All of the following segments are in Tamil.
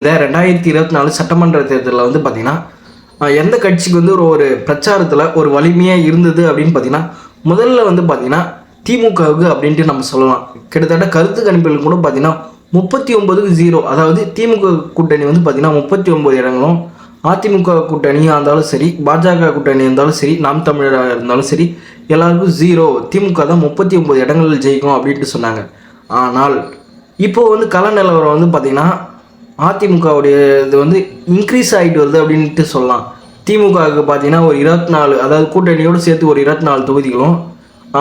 இந்த 2024 சட்டமன்ற தேர்தலில் வந்து பார்த்தீங்கன்னா, எந்த கட்சிக்கு வந்து ஒரு பிரச்சாரத்தில் ஒரு வலிமையாக இருந்தது அப்படின்னு பார்த்தீங்கன்னா, முதல்ல வந்து பார்த்தீங்கன்னா, திமுகவுக்கு அப்படின்ட்டு நம்ம சொல்லலாம். கிட்டத்தட்ட கருத்து கணிப்புகள் கூட பார்த்தீங்கன்னா, 39க்கு 0. அதாவது திமுக கூட்டணி வந்து பார்த்தீங்கன்னா 39 இடங்களும், அதிமுக கூட்டணியாக இருந்தாலும் சரி, பாஜக கூட்டணி இருந்தாலும் சரி, நாம் தமிழராக இருந்தாலும் சரி, எல்லாருக்கும் 0. திமுக தான் 39 இடங்களில் ஜெயிக்கும் அப்படின்ட்டு சொன்னாங்க. ஆனால் இப்போ வந்து கள நிலவரம் வந்து பார்த்தீங்கன்னா, அதிமுகவுடைய இது வந்து இன்க்ரீஸ் ஆகிட்டு வருது அப்படின்ட்டு சொல்லலாம். திமுகவுக்கு பார்த்தீங்கன்னா ஒரு 24, அதாவது கூட்டணியோடு சேர்த்து ஒரு 24 தொகுதிகளும்,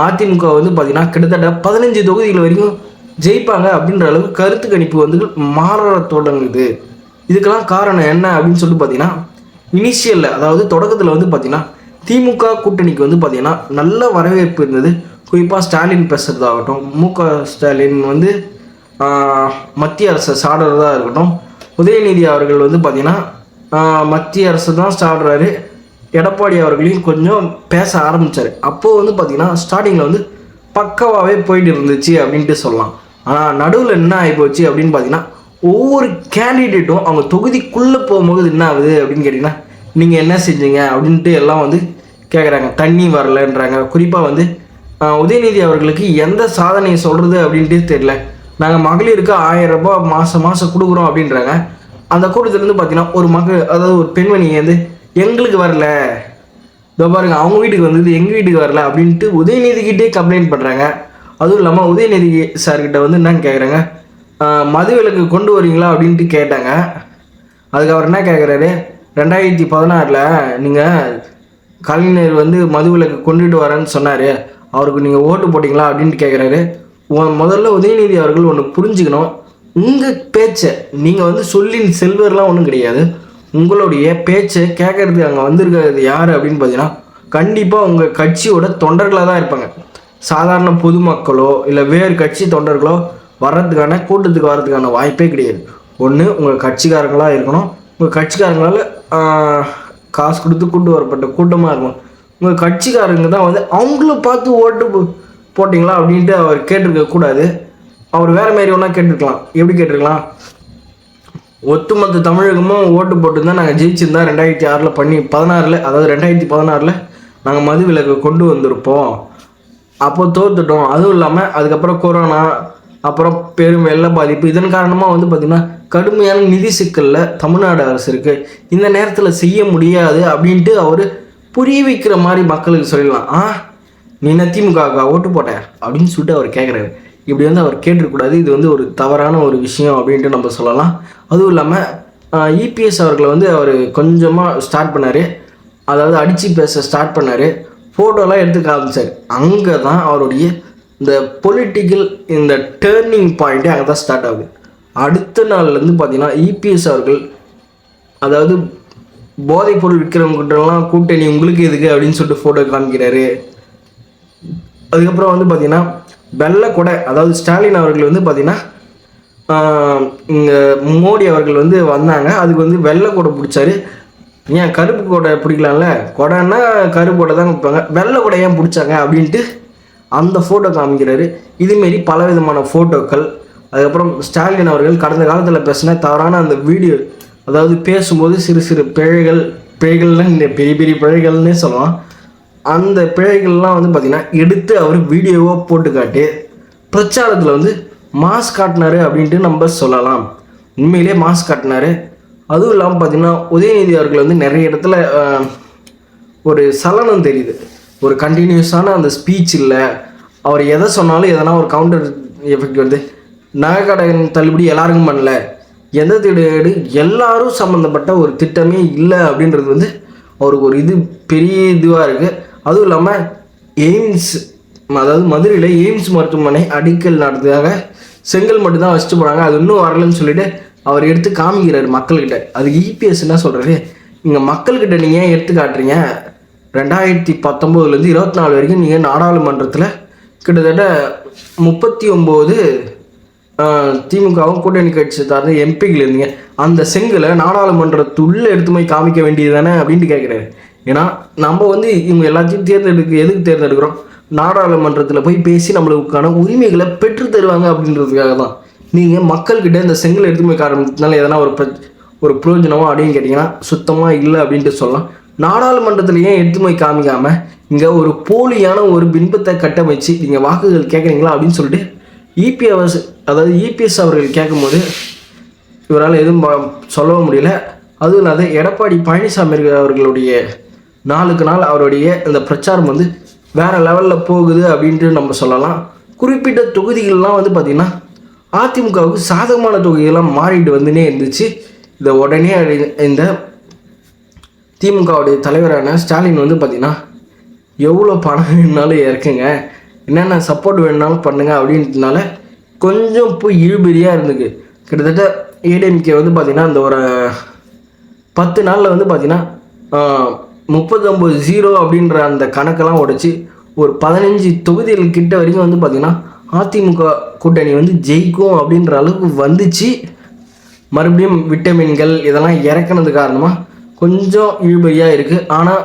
அதிமுக வந்து பார்த்தீங்கன்னா கிட்டத்தட்ட 15 தொகுதிகள் வரைக்கும் ஜெயிப்பாங்க அப்படின்ற அளவுக்கு கருத்து கணிப்பு வந்து மாற தொடங்குது. இதுக்கெல்லாம் காரணம் என்ன அப்படின்னு சொல்லிட்டு பார்த்தீங்கன்னா, இனிஷியலில் அதாவது தொடக்கத்தில் வந்து பார்த்தீங்கன்னா திமுக கூட்டணிக்கு வந்து பார்த்தீங்கன்னா நல்ல வரவேற்பு இருந்தது. குறிப்பாக ஸ்டாலின் பேசுகிறதாகட்டும், மு.க.ஸ்டாலின் வந்து மத்திய அரசை சாடுறதா இருக்கட்டும், உதயநிதி அவர்கள் வந்து பார்த்தீங்கன்னா மத்திய அரசு தான் சாடுறாரு, எடப்பாடி அவர்களையும் கொஞ்சம் பேச ஆரம்பித்தார். அப்போது வந்து பார்த்தீங்கன்னா ஸ்டார்டிங்கில் வந்து பக்கவாகவே போயிட்டு இருந்துச்சு அப்படின்ட்டு சொல்லலாம். ஆனால் நடுவில் என்ன ஆகிப்போச்சு அப்படின்னு பார்த்தீங்கன்னா, ஒவ்வொரு கேண்டிடேட்டும் அவங்க தொகுதிக்குள்ளே போகும்போது என்ன ஆகுது அப்படின்னு கேட்டிங்கன்னா, நீங்கள் என்ன செஞ்சீங்க அப்படின்ட்டு எல்லாம் வந்து கேட்குறாங்க. தண்ணி வரலன்றாங்க. குறிப்பாக வந்து உதயநிதி அவர்களுக்கு எந்த சாதனையை சொல்கிறது அப்படின்ட்டு தெரியல. நாங்கள் மகளிருக்கு 1000 ரூபாய் மாதம் கொடுக்குறோம் அப்படின்றாங்க. அந்த கூட்டத்துலேருந்து பார்த்தீங்கன்னா ஒரு அதாவது ஒரு பெண்மணி வந்து எங்களுக்கு வரல, இதோ பாருங்க அவங்க வீட்டுக்கு வந்தது எங்கள் வீட்டுக்கு வரல அப்படின்ட்டு உதயநிதிக்கிட்டே கம்ப்ளைண்ட் பண்ணுறாங்க. அதுவும் இல்லாமல் உதயநிதி சார்கிட்ட வந்து என்னன்னு கேட்குறாங்க, மது விலக்கு கொண்டு வரீங்களா அப்படின்ட்டு கேட்டாங்க. அதுக்கு அவர் என்ன கேட்குறாரு, 2016 நீங்கள் கலைஞர் வந்து மது விலக்கு கொண்டுட்டு வரேன்னு சொன்னார், அவருக்கு நீங்கள் ஓட்டு போட்டிங்களா அப்படின்ட்டு கேட்குறாரு. முதல்ல உதயநிதி அவர்கள் ஒன்று புரிஞ்சுக்கணும். உங்கள் பேச்சை நீங்கள் வந்து சொல்லின் செல்வர்லாம் ஒன்றும் கிடையாது. உங்களுடைய பேச்சை கேட்கறதுக்கு அங்கே வந்திருக்கிறது யார் அப்படின்னு பார்த்தீங்கன்னா, கண்டிப்பாக உங்கள் கட்சியோட தொண்டர்களாக தான் இருப்பாங்க. சாதாரண பொதுமக்களோ இல்லை வேறு கட்சி தொண்டர்களோ வர்றதுக்கான கூட்டத்துக்கு வர்றதுக்கான வாய்ப்பே கிடையாது. ஒன்று உங்கள் கட்சிக்காரங்களாக இருக்கணும், உங்கள் கட்சிக்காரங்களால் காசு கொடுத்து கூட்டு வரப்பட்ட கூட்டமாக இருக்கணும். உங்கள் கட்சிக்காரங்க தான் வந்து அவங்கள பார்த்து ஓட்டு போட்டிங்களா அப்படின்ட்டு அவர் கேட்டிருக்க கூடாது. அவர் வேறு மாரி ஒன்றா கேட்டிருக்கலாம். எப்படி கேட்டிருக்கலாம், ஒட்டுமொத்த தமிழகமும் ஓட்டு போட்டுருந்தா நாங்கள் ஜெயிச்சிருந்தா 2016 அதாவது 2016 நாங்கள் மது விலக்கு கொண்டு வந்திருப்போம், அப்போ தோத்துட்டோம். அதுவும் இல்லாமல் அதுக்கப்புறம் கொரோனா, அப்புறம் பெரும் வெள்ள பாதிப்பு, இதன் காரணமாக வந்து பார்த்திங்கன்னா கடுமையான நிதி சிக்கலில் தமிழ்நாடு அரசு இருக்குது. இந்த நேரத்தில் செய்ய முடியாது அப்படின்ட்டு அவர் புரிய வைக்கிற மாதிரி மக்களுக்கு சொல்லிடலாம். நீ என்ன திமுக ஓட்டு போட்ட அப்படின்னு சொல்லிட்டு அவர் கேட்குறாரு. இப்படி வந்து அவர் கேட்டிருக்கூடாது. இது வந்து ஒரு தவறான ஒரு விஷயம் அப்படின்ட்டு நம்ம சொல்லலாம். அதுவும் இல்லாமல் இபிஎஸ் அவர்களை வந்து அவர் கொஞ்சமாக ஸ்டார்ட் பண்ணார், அதாவது அடித்து பேச ஸ்டார்ட் பண்ணார், ஃபோட்டோலாம் எடுத்து காமிச்சார். அங்கே தான் அவருடைய இந்த பொலிட்டிக்கல் இந்த டேர்னிங் பாயிண்ட்டே அங்கே தான் ஸ்டார்ட் ஆகுது. அடுத்த நாள்லேருந்து பார்த்தீங்கன்னா இபிஎஸ் அவர்கள், அதாவது போதைப்பொருள் விற்கிறவங்ககிட்டலாம் கூட்டணி உங்களுக்கு எதுக்கு அப்படின்னு சொல்லிட்டு ஃபோட்டோ காமிக்கிறாரு. அதுக்கப்புறம் வந்து பார்த்திங்கன்னா வெள்ளை கொடை, அதாவது ஸ்டாலின் அவர்கள் வந்து பார்த்திங்கன்னா இங்கே மோடி அவர்கள் வந்து வந்தாங்க, அதுக்கு வந்து வெள்ளை கொடை பிடிச்சாரு. ஏன் கருப்பு கொடை பிடிக்கலாம்ல, கொடைன்னா கருப்பு கொடை தான் கொடுப்பாங்க, வெள்ளை கொடை ஏன் பிடிச்சாங்க அப்படின்ட்டு அந்த ஃபோட்டோ காமிக்கிறாரு. இதுமாரி பலவிதமான ஃபோட்டோக்கள். அதுக்கப்புறம் ஸ்டாலின் அவர்கள் கடந்த காலத்தில் பேசின தவறான அந்த வீடியோ, அதாவது பேசும்போது சிறு சிறு பிழைகள்லாம் இந்த பெரிய பெரிய பிழைகள்னே சொல்லலாம். அந்த பிழைகள்லாம் வந்து பார்த்திங்கன்னா எடுத்து அவர் வீடியோவாக போட்டு காட்டி பிரச்சாரத்தில் வந்து மாஸ் காட்டினார் அப்படின்ட்டு நம்ம சொல்லலாம். உண்மையிலே மாஸ் காட்டினார். அதுவும் இல்லாமல் பார்த்திங்கன்னா உதயநிதி அவர்கள் வந்து நிறைய இடத்துல ஒரு சலனம் தெரியுது. ஒரு கண்டினியூஸான அந்த ஸ்பீச் இல்லை. அவர் எதை சொன்னாலும் எதனா ஒரு கவுண்டர் எஃபெக்ட் வருது. நகைக்கடன் தள்ளுபடி எல்லாருக்கும் பண்ணல, எந்த திடீடு எல்லாரும் சம்மந்தப்பட்ட ஒரு திட்டமே இல்லை அப்படின்றது வந்து அவருக்கு ஒரு இது பெரிய இதுவாக இருக்குது. அதுவும் இல்லாமல் எய்ம்ஸ், அதாவது மதுரையில் எய்ம்ஸ் மருத்துவமனை அடிக்கல் நடத்துக்காக செங்கல் மட்டும்தான் வச்சுட்டு போனாங்க, அது இன்னும் வரலன்னு சொல்லிட்டு அவர் எடுத்து காமிக்கிறார் மக்கள்கிட்ட. அதுக்கு இபிஎஸ் என்ன சொல்கிறாரு, இங்கே மக்கள்கிட்ட நீங்கள் ஏன் எடுத்து காட்டுறீங்க, 2019 24 வரைக்கும் நீங்கள் நாடாளுமன்றத்தில் கிட்டத்தட்ட 39 திமுகவும் கூட்டணி கட்சி சார்ந்த எம்பிகள் இருந்தீங்க, அந்த செங்கலை நாடாளுமன்றத்துள்ளே எடுத்து போய் காமிக்க வேண்டியது தானே அப்படின்ட்டு கேட்குறாரு. ஏன்னா நம்ம வந்து இவங்க எல்லாத்தையும் எதுக்கு தேர்ந்தெடுக்கிறோம், நாடாளுமன்றத்தில் போய் பேசி நம்மளுக்கான உரிமைகளை பெற்று தருவாங்க அப்படின்றதுக்காக தான். நீங்கள் மக்கள்கிட்ட இந்த செங்கல் எடுத்து போய் காரணத்தினால எதனா ஒரு ஒரு பிரயோஜனமா அப்படின்னு கேட்டிங்கன்னா சுத்தமாக இல்லை அப்படின்ட்டு சொல்லலாம். நாடாளுமன்றத்தில் ஏன் எடுத்து போய் காமிக்காமல் இங்கே ஒரு போலியான ஒரு பின்பத்தை கட்டமைச்சு நீங்கள் வாக்குகள் கேட்குறீங்களா அப்படின்னு சொல்லிட்டு இபிஎஸ் அவர்கள் கேட்கும்போது இவரால் எதுவும் சொல்லவும் முடியல. அதுவும் இல்லாத எடப்பாடி பழனிசாமி அவர்களுடைய நாளுக்கு நாள் அவருடைய இந்த பிரச்சாரம் வந்து வேறு லெவலில் போகுது அப்படின்ட்டு நம்ம சொல்லலாம். குறிப்பிட்ட தொகுதிகள்லாம் வந்து பார்த்திங்கன்னா அதிமுகவுக்கு சாதகமான தொகுதிகள்லாம் மாறிட்டு வந்துனே இருந்துச்சு. இதை உடனே இந்த திமுகவுடைய தலைவரான ஸ்டாலின் வந்து பார்த்திங்கன்னா எவ்வளோ பணம் வேணுனாலும் இறக்குங்க, என்னென்ன சப்போர்ட் வேணுனாலும் பண்ணுங்க அப்படின்றதுனால கொஞ்சம் போய் இழுபறியாக இருந்துக்கு. கிட்டத்தட்ட ஏடிஎம்கே வந்து பார்த்திங்கன்னா இந்த ஒரு 10 நாளில் வந்து பார்த்திங்கன்னா 39-0 அப்படின்ற அந்த கணக்கெல்லாம் உடைச்சி ஒரு 15 தொகுதிகள் கிட்ட வரைக்கும் வந்து பார்த்திங்கன்னா அதிமுக கூட்டணி வந்து ஜெயிக்கும் அப்படின்ற அளவுக்கு வந்துச்சு. மறுபடியும் விட்டமின்கள் இதெல்லாம் இறக்குனது காரணமாக கொஞ்சம் இழுபறியாக இருக்குது. ஆனால்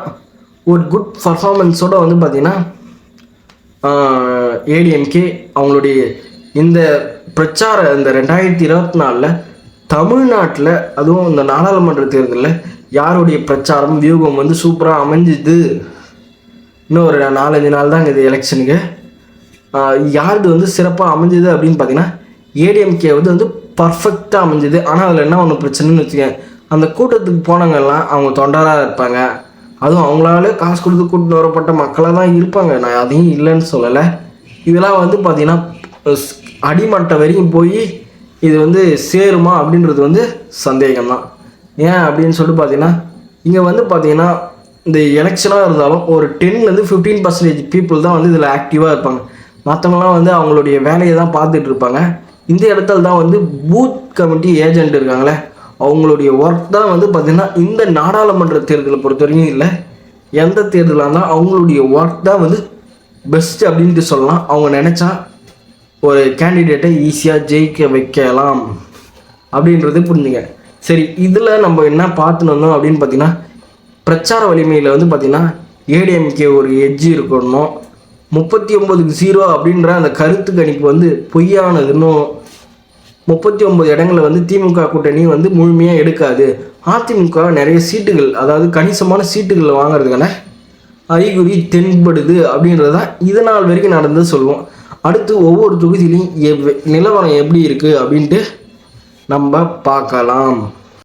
ஒரு குட் பர்ஃபார்மன்ஸோடு வந்து பார்த்திங்கன்னா ஏடிஎம்கே அவங்களுடைய இந்த பிரச்சார இந்த 2024 தமிழ்நாட்டில் அதுவும் இந்த நாடாளுமன்ற தேர்தலில் யாருடைய பிரச்சாரம் வியூகம் வந்து சூப்பராக அமைஞ்சுது. இன்னும் ஒரு 4-5 நாள் தான் இது எலெக்ஷனுக்கு. யாருது வந்து சிறப்பாக அமைஞ்சுது அப்படின்னு பார்த்தீங்கன்னா ஏடிஎம்கே வந்து பர்ஃபெக்டாக அமைஞ்சுது. ஆனால் அதில் என்ன ஒன்று பிரச்சனைன்னு வச்சுக்கேன், அந்த கூட்டத்துக்கு போனவங்கெல்லாம் அவங்க தொண்டராக இருப்பாங்க, அதுவும் அவங்களால காசு கொடுத்து கூட்டிட்டு வரப்பட்ட மக்களாக தான் இருப்பாங்க. நான் அதையும் இல்லைன்னு சொல்லலை. இதெல்லாம் வந்து பார்த்திங்கன்னா அடிமட்டம் வரைக்கும் போய் இது வந்து சேருமா அப்படின்றது வந்து சந்தேகம்தான். ஏன் அப்படின்னு சொல்லிட்டு பார்த்தீங்கன்னா இங்கே வந்து பார்த்திங்கன்னா இந்த எலெக்ஷனாக இருந்தாலும் ஒரு 10-15% பீப்புள் தான் வந்து இதில் ஆக்டிவாக இருப்பாங்க. மற்றவங்களாம் வந்து அவங்களுடைய வேலையை தான் பார்த்துட்டு இருப்பாங்க. இந்த இடத்துல தான் வந்து பூத் கமிட்டி ஏஜென்ட் இருக்காங்களே அவங்களுடைய ஒர்க் தான் வந்து பார்த்திங்கன்னா இந்த நாடாளுமன்ற தேர்தலை பொறுத்த வரைக்கும் இல்லை, எந்த தேர்தலாக இருந்தால் அவங்களுடைய ஒர்க் தான் வந்து பெஸ்ட்டு அப்படின்ட்டு சொல்லலாம். அவங்க நினச்சா ஒரு கேண்டிடேட்டை ஈஸியாக ஜெயிக்க வைக்கலாம் அப்படின்றது புரிஞ்சுங்க. சரி, இதில் நம்ம என்ன பார்த்துன்னு வந்தோம் அப்படின்னு பார்த்தீங்கன்னா பிரச்சார வலிமையில் வந்து பார்த்திங்கன்னா ஏடிஎம்கே ஒரு எட்ஜ் இருக்கணும். 39-0 அப்படின்ற அந்த கருத்து கணிப்பு வந்து பொய்யானதுன்னும் 39 இடங்களில் வந்து திமுக கூட்டணி வந்து முழுமையாக எடுக்காது. அதிமுக நிறைய சீட்டுகள் அதாவது கணிசமான சீட்டுகள் வாங்கிறதுக்கான அறிகுறி தென்படுது அப்படின்றதான் இதனால் வரைக்கும் நடந்து சொல்லுவோம். அடுத்து ஒவ்வொரு தொகுதியிலையும் நிலவரம் எப்படி இருக்குது அப்படின்ட்டு நம்ம பார்க்கலாம்.